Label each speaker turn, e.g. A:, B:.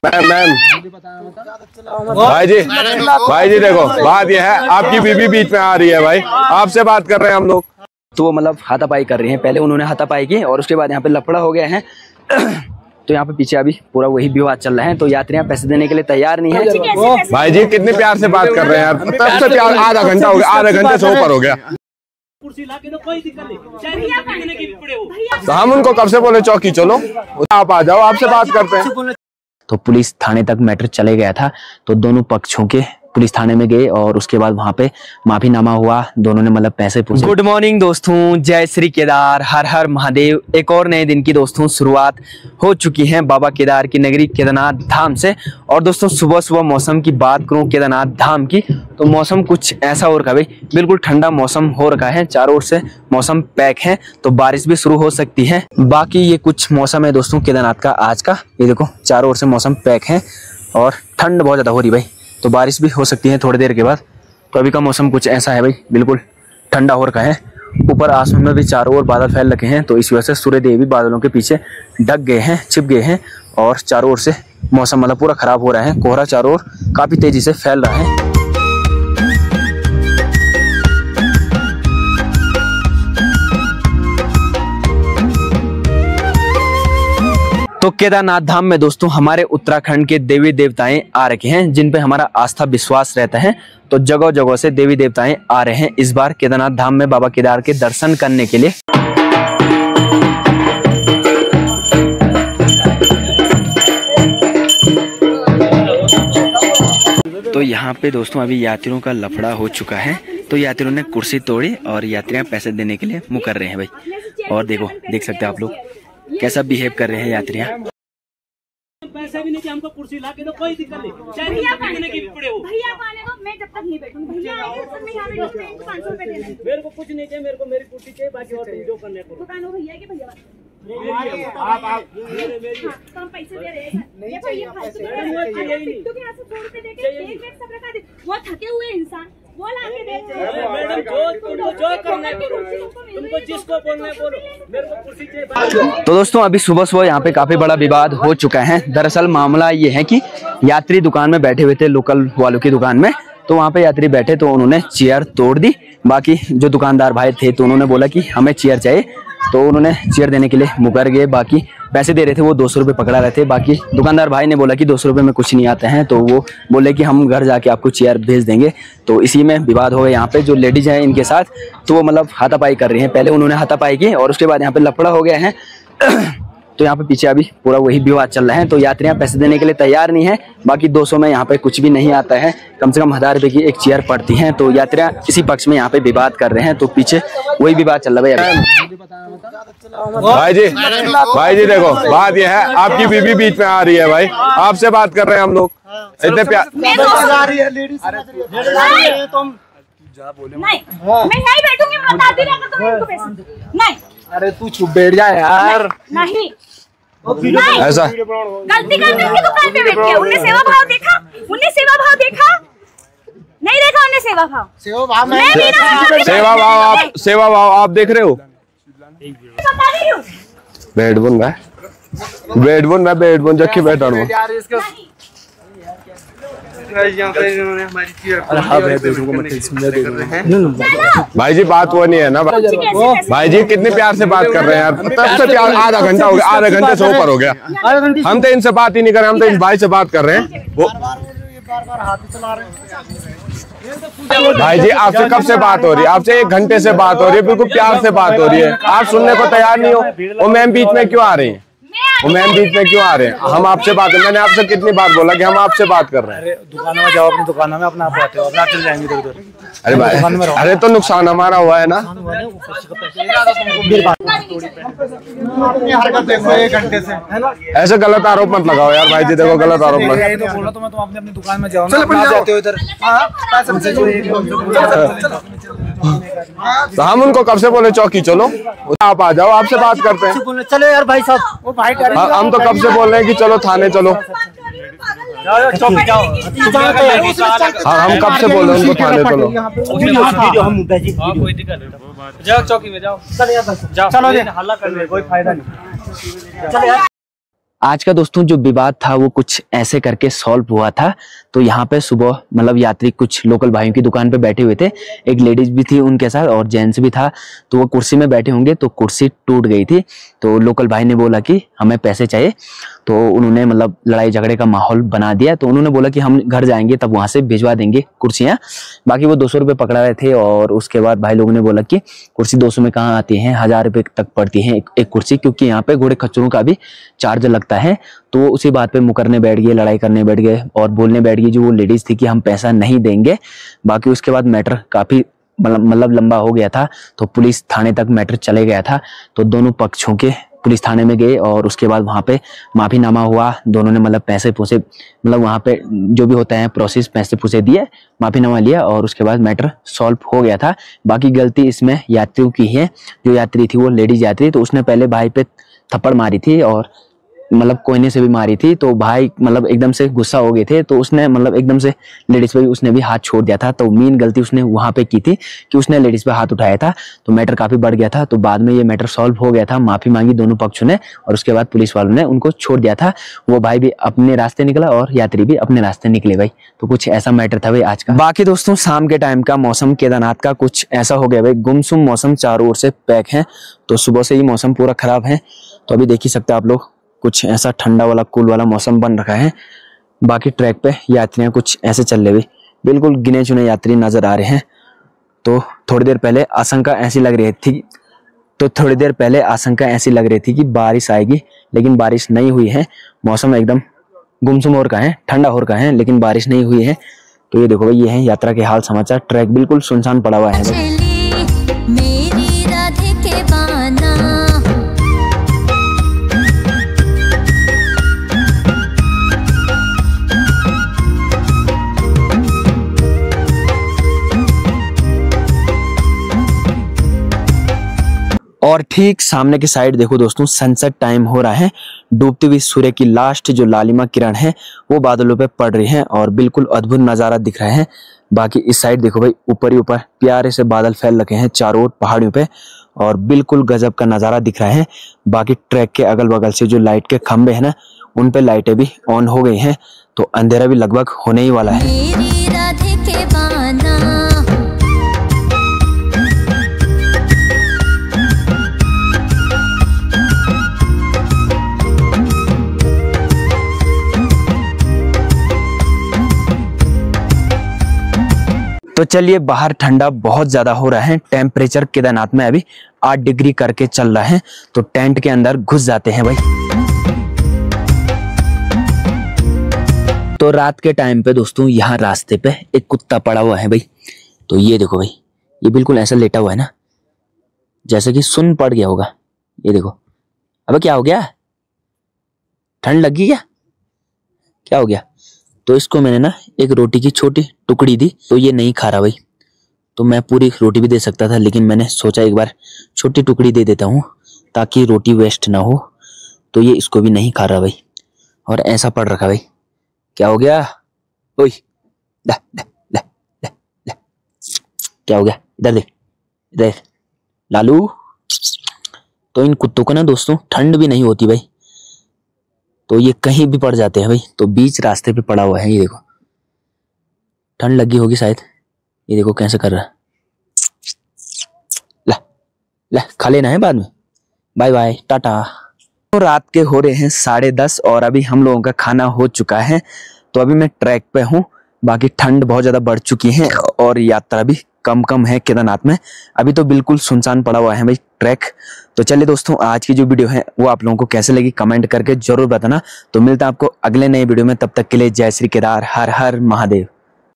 A: Ma'am भाई जी देखो बात ये है, आपकी बीवी बीच में आ रही है भाई, आपसे बात कर रहे हैं हम लोग।
B: तो मतलब हाथापाई कर रही हैं, पहले उन्होंने हाथापाई की और उसके बाद यहाँ पे लफड़ा हो गया है। तो यहाँ पे पीछे अभी पूरा वही विवाद चल रहा है। तो यात्रियां पैसे देने के लिए तैयार नहीं है।
A: भाई जी कितने प्यार से बात कर रहे हैं यार, तब से प्यार आधा घंटा हो गया, आधे घंटे से ऊपर हो गया। तो हम उनको कब से बोले चौकी चलो, आप आ जाओ, आपसे बात करते हैं।
B: तो पुलिस थाने तक मैटर चले गया था। तो दोनों पक्षों के पुलिस थाने में गए और उसके बाद वहां पे माफीनामा हुआ, दोनों ने मतलब पैसे पूछे। गुड मॉर्निंग दोस्तों, जय श्री केदार, हर हर महादेव। एक और नए दिन की दोस्तों शुरुआत हो चुकी है बाबा केदार की नगरी केदारनाथ धाम से। और दोस्तों सुबह सुबह मौसम की बात करूं केदारनाथ धाम की, तो मौसम कुछ ऐसा हो रखा है भाई, बिल्कुल ठंडा मौसम हो रखा है, चारों ओर से मौसम पैक है, तो बारिश भी शुरू हो सकती है। बाकी ये कुछ मौसम है दोस्तों केदारनाथ का आज का, ये देखो चारों ओर से मौसम पैक है और ठंड बहुत ज्यादा हो रही भाई, तो बारिश भी हो सकती है थोड़ी देर के बाद। तो अभी का मौसम कुछ ऐसा है भाई, बिल्कुल ठंडा हो रखा है। ऊपर आसमान में भी चारों ओर बादल फैल रखे हैं, तो इस वजह से सूर्य देव भी बादलों के पीछे ढक गए हैं, छिप गए हैं और चारों ओर से मौसम मतलब पूरा खराब हो रहा है। कोहरा चारों ओर काफी तेजी से फैल रहा है। तो केदारनाथ धाम में दोस्तों हमारे उत्तराखंड के देवी देवताएं आ रखे हैं, जिन पे हमारा आस्था विश्वास रहता है। तो जगह जगह से देवी देवताएं आ रहे हैं इस बार केदारनाथ धाम में बाबा केदार के दर्शन करने के लिए। तो यहाँ पे दोस्तों अभी यात्रियों का लफड़ा हो चुका है। तो यात्रियों ने कुर्सी तोड़ी और यात्रियां पैसे देने के लिए मुँह कर रहे हैं भाई। और देखो देख सकते हैं आप लोग कैसा बिहेव कर रहे हैं यात्रियां।
C: पैसे भी नहीं कि हमको कुर्सी ला के दो, कोई दिक्कत नहीं। भैया आने दो, मैं जब तक नहीं बैठूंगी। भैया आएंगे तो मैं यहाँ पे 500 रुपए देने। मेरे को कुछ नहीं चाहिए, मेरे को मेरी कुर्सी चाहिए, बाकी और जो करने को। दुकान हो भैया के भैया आप हम पैसे दे रहे हैं। ये भैया पिट्टू के यहाँ से 100 रुपए देके एक बैग सब रखा दे। वो थके हुए इंसान वो ला के दे। मैडम जो करना है तुमको जिसको बोलना है बोलो, मेरे को कुर्सी चाहिए।
B: तो दोस्तों अभी सुबह सुबह यहाँ पे काफी बड़ा विवाद हो चुका है। दरअसल मामला ये है कि यात्री दुकान में बैठे हुए थे, लोकल वालों की दुकान में। तो वहाँ पे यात्री बैठे तो उन्होंने चेयर तोड़ दी। बाकी जो दुकानदार भाई थे तो उन्होंने बोला कि हमें चेयर चाहिए, तो उन्होंने चेयर देने के लिए मुकर गए। बाकी पैसे दे रहे थे वो 200 रुपये पकड़ा रहे थे। बाकी दुकानदार भाई ने बोला कि 200 रुपये में कुछ नहीं आते हैं, तो वो बोले कि हम घर जाके आपको चेयर भेज देंगे। तो इसी में विवाद हो गया यहाँ पे। जो लेडीज हैं इनके साथ, तो वो मतलब हाथापाई कर रही हैं। पहले उन्होंने हाथापाई की और उसके बाद यहाँ पे लफड़ा हो गया है। तो यहाँ पे पीछे अभी पूरा वही विवाद चल रहा है। तो यात्रियां पैसे देने के लिए तैयार नहीं है। बाकी 200 में यहाँ पे कुछ भी नहीं आता है, कम से कम 1000 रुपये की एक चेयर पड़ती है। तो यात्रियां इसी पक्ष में यहाँ पे विवाद कर रहे हैं। तो पीछे वही विवाद चल रहा है
A: भाई जी देखो बात ये है, आपकी बीवी बीच में आ रही है भाई, आपसे बात कर रहे हैं हम लोग। इतने प्यार
D: मैं यहीं बैठूंगी, बताती रहूंगा तुम इनको पैसे। नहीं
E: अरे तू चुप बैठ जा यार।
D: नहीं
A: ऐसा
D: गलती कर दी दुकान पे बैठ के। उन्हें सेवा भाव देखा, उन्हें सेवा भाव देखा नहीं देखा, उन्हें सेवा भाव
A: सेवा भाव आप देख रहे हो। बैठ बोल मैं बैठ बोल जबकि बैठा हूँ। भाई जी बात वो नहीं है ना भाई जी, कितने प्यार से बात कर रहे हैं यार, तब से प्यार आधा घंटा हो गया, आधे घंटे से ऊपर हो गया। हम तो इनसे बात ही नहीं कर रहे, हम तो इस भाई से बात कर रहे हैं। वो भाई जी आपसे कब से बात हो रही है, आपसे 1 घंटे से बात हो रही है, बिल्कुल प्यार से बात हो रही है, आप सुनने को तैयार नहीं हो। वो मैम बीच में क्यों आ रही है, वो मैम बीच में क्यों आ रहे हैं। हम आपसे बात, मैंने आपसे कितनी बार बोला कि हम आपसे बात कर रहे हैं।
E: दुकान में जाओ, अपनी दुकान में अपना बात है, अपना चल जाएंगे इधर उधर।
A: अरे भाई अरे तो नुकसान हमारा हुआ है ना।
E: हरकत देखो 1 घंटे से,
A: ऐसे गलत आरोप मत लगाओ यार भाई जी, देखो गलत आरोप मत।
E: यही तो बोला तो मैं, तुम अपनी दुकान में जाओ ना, जाते हो इधर।
A: तो हम उनको कब से बोले चौकी चलो, आप आ जाओ, आपसे बात करते हैं।
E: चलो यार भाई साहब, वो भाई
A: हम तो कब से बोल रहे हैं कि चलो थाने चलो।
E: चौकी जाओ।
A: हाँ हम कब से बोल रहे हैं उनको थाने चलो।
C: जाओ चौकी में जाओ,
E: चलो हल्ला कर ले, कोई फायदा नहीं। चलो यार।
B: आज का दोस्तों जो विवाद था वो कुछ ऐसे करके सॉल्व हुआ था। तो यहाँ पे सुबह मतलब यात्री कुछ लोकल भाइयों की दुकान पे बैठे हुए थे, एक लेडीज भी थी उनके साथ और जेंट्स भी था। तो वो कुर्सी में बैठे होंगे तो कुर्सी टूट गई थी। तो लोकल भाई ने बोला कि हमें पैसे चाहिए, तो उन्होंने मतलब लड़ाई झगड़े का माहौल बना दिया। तो उन्होंने बोला कि हम घर जाएंगे तब वहां से भिजवा देंगे कुर्सियां। बाकी वो 200 रुपये पकड़ा रहे थे और उसके बाद भाई लोगों ने बोला कि कुर्सी 200 में कहाँ आती है, 1000 रुपये तक पड़ती है एक कुर्सी, क्योंकि यहाँ पे घोड़े खच्चरों का भी चार्ज लगता है। तो वो उसी बात पे मुकरने बैठ गए, लड़ाई करने बैठ गए और बोलने बैठ गई जो वो लेडीज थी कि हम पैसा नहीं देंगे। बाकी उसके बाद मैटर काफी मतलब लंबा हो गया था। तो पुलिस थाने तक मैटर चले गया था। तो दोनों पक्षों के पुलिस थाने में गए और उसके बाद वहाँ पे माफीनामा हुआ। दोनों ने मतलब पैसे पूसे मतलब वहाँ पे जो भी होता है प्रोसेस, पैसे पूसे दिए, माफीनामा लिया और उसके बाद मैटर सॉल्व हो गया था। बाकी गलती इसमें यात्रियों की है। जो यात्री थी वो लेडीज यात्री, तो उसने पहले भाई पे थप्पड़ मारी थी और मतलब कोयने से भी मारी थी। तो भाई मतलब एकदम से गुस्सा हो गए थे, तो उसने मतलब एकदम से लेडीज पे उसने भी हाथ छोड़ दिया था। तो मेन गलती उसने वहां पे की थी कि उसने लेडीज पे हाथ उठाया था। तो मैटर काफी बढ़ गया था। तो बाद में ये मैटर सॉल्व हो गया था, माफी मांगी दोनों पक्षों ने और उसके बाद पुलिस वालों ने उनको छोड़ दिया था। वो भाई भी अपने रास्ते निकला और यात्री भी अपने रास्ते निकले भाई। तो कुछ ऐसा मैटर था भाई आज का। बाकी दोस्तों शाम के टाइम का मौसम केदारनाथ का कुछ ऐसा हो गया भाई, गुमसुम मौसम, चारों ओर से पैक है। तो सुबह से ही मौसम पूरा खराब है। तो अभी देख ही सकते हैं आप लोग, कुछ ऐसा ठंडा वाला कूल वाला मौसम बन रखा है। बाकी ट्रैक पे यात्रियां कुछ ऐसे चल रहे, बिल्कुल गिने चुने यात्री नजर आ रहे हैं। तो थोड़ी देर पहले आशंका ऐसी लग रही थी कि बारिश आएगी, लेकिन बारिश नहीं हुई है। मौसम एकदम गुमसुम और का है, ठंडा और का है, लेकिन बारिश नहीं हुई है। तो ये देखो भाई, ये है यात्रा के हाल समाचार। ट्रैक बिल्कुल सुनसान पड़ा हुआ है भाई। और ठीक सामने की साइड देखो दोस्तों, सनसेट टाइम हो रहा है। डूबती हुई सूर्य की लास्ट जो लालिमा किरण है वो बादलों पे पड़ रही है और बिल्कुल अद्भुत नजारा दिख रहा है। बाकी इस साइड देखो भाई, ऊपर ही ऊपर प्यारे से बादल फैल रखे हैं चारों ओर पहाड़ियों पे और बिल्कुल गजब का नजारा दिख रहा है। बाकी ट्रैक के अगल बगल से जो लाइट के खंबे हैं ना, उन पे लाइटें भी ऑन हो गई हैं। तो अंधेरा भी लगभग होने ही वाला है। तो चलिए, बाहर ठंडा बहुत ज्यादा हो रहा है। टेम्परेचर केदारनाथ में अभी 8 डिग्री करके चल रहा है। तो टेंट के अंदर घुस जाते हैं भाई। तो रात के टाइम पे दोस्तों यहाँ रास्ते पे एक कुत्ता पड़ा हुआ है भाई। तो ये देखो भाई, ये बिल्कुल ऐसा लेटा हुआ है ना जैसे कि सुन पड़ गया होगा। ये देखो, अबे क्या हो गया, ठंड लगी क्या हो गया? तो इसको मैंने ना एक रोटी की छोटी टुकड़ी दी, तो ये नहीं खा रहा भाई। तो मैं पूरी रोटी भी दे सकता था, लेकिन मैंने सोचा एक बार छोटी टुकड़ी दे देता हूँ ताकि रोटी वेस्ट ना हो। तो ये इसको भी नहीं खा रहा भाई और ऐसा पड़ रखा भाई। क्या हो गया? ओए ला ला ला ला ला, क्या हो गया? इधर देख, इधर लालू। तो इन कुत्तों को ना दोस्तों ठंड भी नहीं होती भाई, तो ये कहीं भी पड़ जाते हैं भाई। तो बीच रास्ते पे पड़ा हुआ है, ये देखो, ठंड लगी होगी शायद। ये देखो कैसे कर रहा है। ला ला, खा लेना है बाद में। बाय बाय, टाटा। तो रात के हो रहे हैं 10:30 और अभी हम लोगों का खाना हो चुका है। तो अभी मैं ट्रैक पे हूँ। बाकी ठंड बहुत ज्यादा बढ़ चुकी है और यात्रा भी कम है केदारनाथ में। अभी तो बिल्कुल सुनसान पड़ा हुआ है भाई ट्रैक। तो चलिए दोस्तों, आज की जो वीडियो है वो आप लोगों को कैसे लगी कमेंट करके जरूर बताना। तो मिलता है आपको अगले नए वीडियो में, तब तक के लिए जय श्री केदार, हर हर महादेव।